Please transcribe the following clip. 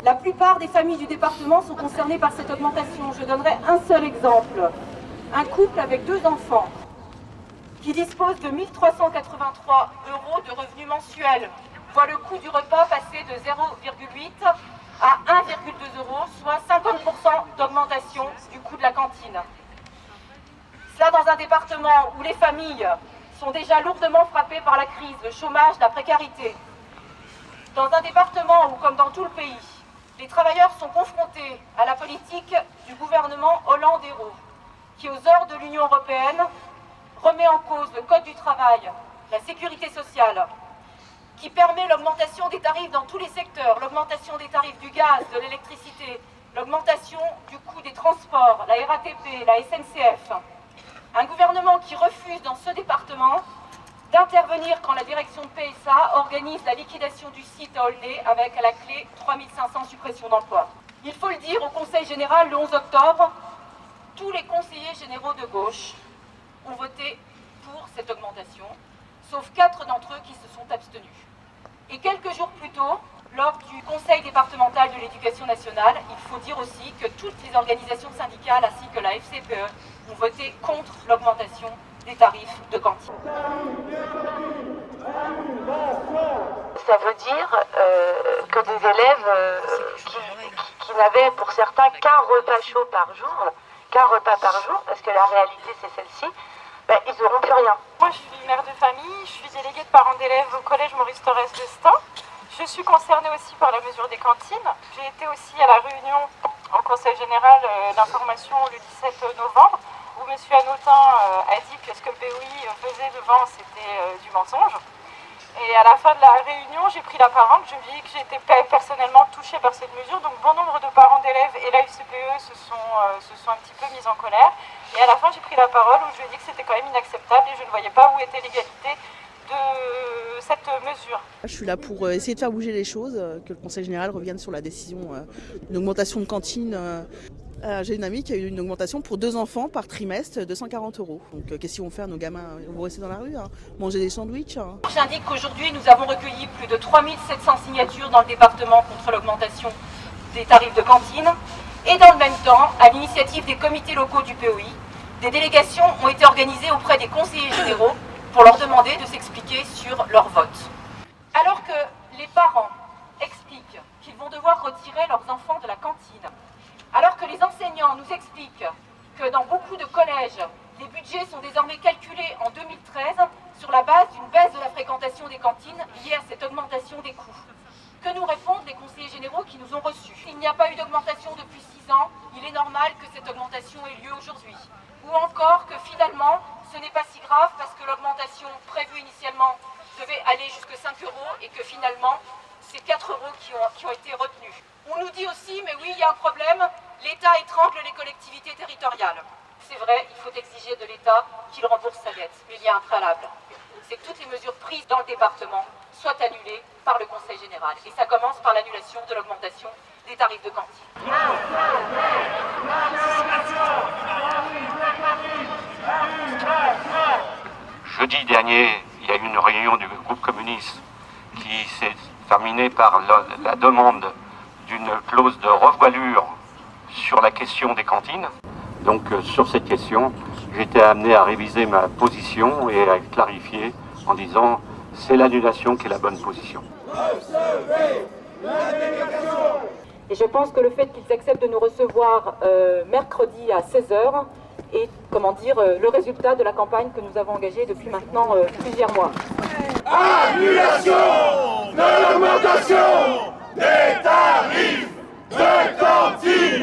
La plupart des familles du département sont concernées par cette augmentation. Je donnerai un seul exemple. Un couple avec 2 enfants qui dispose de 1 383 € de revenus mensuels voit le coût du repas passer de 0,8 à 1,2 €, soit 50% d'augmentation du coût de la cantine. Cela dans un département où les familles sont déjà lourdement frappées par la crise, le chômage, la précarité. Dans un département où, comme dans tout le pays, les travailleurs sont confrontés à la politique du gouvernement Hollande-Ayrault, qui, aux heures de l'Union européenne, remet en cause le code du travail, la sécurité sociale, qui permet l'augmentation des tarifs dans tous les secteurs, l'augmentation des tarifs du gaz, de l'électricité, l'augmentation du coût des transports, la RATP, la SNCF. Un gouvernement qui refuse dans ce département d'intervenir quand la direction de PSA organise la liquidation du site à Aulnay avec à la clé 3500 suppressions d'emplois. Il faut le dire, au Conseil général le 11 octobre, tous les conseillers généraux de gauche ont voté pour cette augmentation, sauf 4 d'entre eux qui se sont abstenus. Et quelques jours plus tôt, lors du Conseil départemental de l'éducation nationale, il faut dire aussi que toutes les organisations syndicales ainsi que la FCPE ont voté contre l'augmentation des tarifs de cantine. Ça veut dire que des élèves qui n'avaient pour certains qu'un repas chaud par jour, parce que la réalité c'est celle-ci, ils n'auront plus rien. Moi je suis mère de famille, je suis déléguée de parents d'élèves au collège Maurice Thorez d'Estaing. Je suis concernée aussi par la mesure des cantines. J'ai été aussi à la réunion en conseil général d'information le 17 novembre où M. Hanotin a dit que ce que le POI faisait devant c'était du mensonge. Et à la fin de la réunion, j'ai pris la parole, je lui ai dit que j'étais personnellement touchée par cette mesure. Donc bon nombre de parents d'élèves et la FCPE se sont un petit peu mis en colère. Et à la fin, j'ai pris la parole où je lui ai dit que c'était quand même inacceptable et je ne voyais pas où était l'égalité de cette mesure. Je suis là pour essayer de faire bouger les choses, que le Conseil général revienne sur la décision d'une augmentation de cantine. J'ai une amie qui a eu une augmentation pour 2 enfants par trimestre de 140 €. Donc qu'est-ce qu'ils vont faire, nos gamins? Ils vont rester dans la rue, manger des sandwichs. J'indique qu'aujourd'hui, nous avons recueilli plus de 3700 signatures dans le département contre l'augmentation des tarifs de cantine. Et dans le même temps, à l'initiative des comités locaux du POI, des délégations ont été organisées auprès des conseillers généraux pour leur demander de s'expliquer sur leur vote. Alors que les parents expliquent qu'ils vont devoir retirer leurs enfants de la cantine, alors que les enseignants nous expliquent que dans beaucoup de collèges, les budgets sont désormais calculés en 2013 sur la base d'une baisse de la fréquentation des cantines liée à cette augmentation des coûts. Que nous répondent les conseillers généraux qui nous ont reçus? Il n'y a pas eu d'augmentation depuis 6 ans, il est normal que cette augmentation ait lieu aujourd'hui. Ou encore que finalement, ce n'est pas si grave parce que l'augmentation prévue initialement devait aller jusqu'à 5 € et que finalement, c'est 4 € qui ont été retenus. On nous dit aussi, mais oui, il y a un problème, l'État étrangle les collectivités territoriales. C'est vrai, il faut exiger de l'État qu'il rembourse sa dette, mais il y a un préalable. C'est que toutes les mesures prises dans le département soient annulées par le Conseil général. Et ça commence par l'annulation de l'augmentation des tarifs de cantine. Jeudi dernier, il y a eu une réunion du groupe communiste qui s'est terminée par la demande d'une clause de revoilure sur la question des cantines. Donc sur cette question, j'ai été amené à réviser ma position et à clarifier en disant c'est l'annulation qui est la bonne position. Et je pense que le fait qu'ils acceptent de nous recevoir mercredi à 16 h est, le résultat de la campagne que nous avons engagée depuis maintenant plusieurs mois. Annulation de l'augmentation des tarifs de cantine!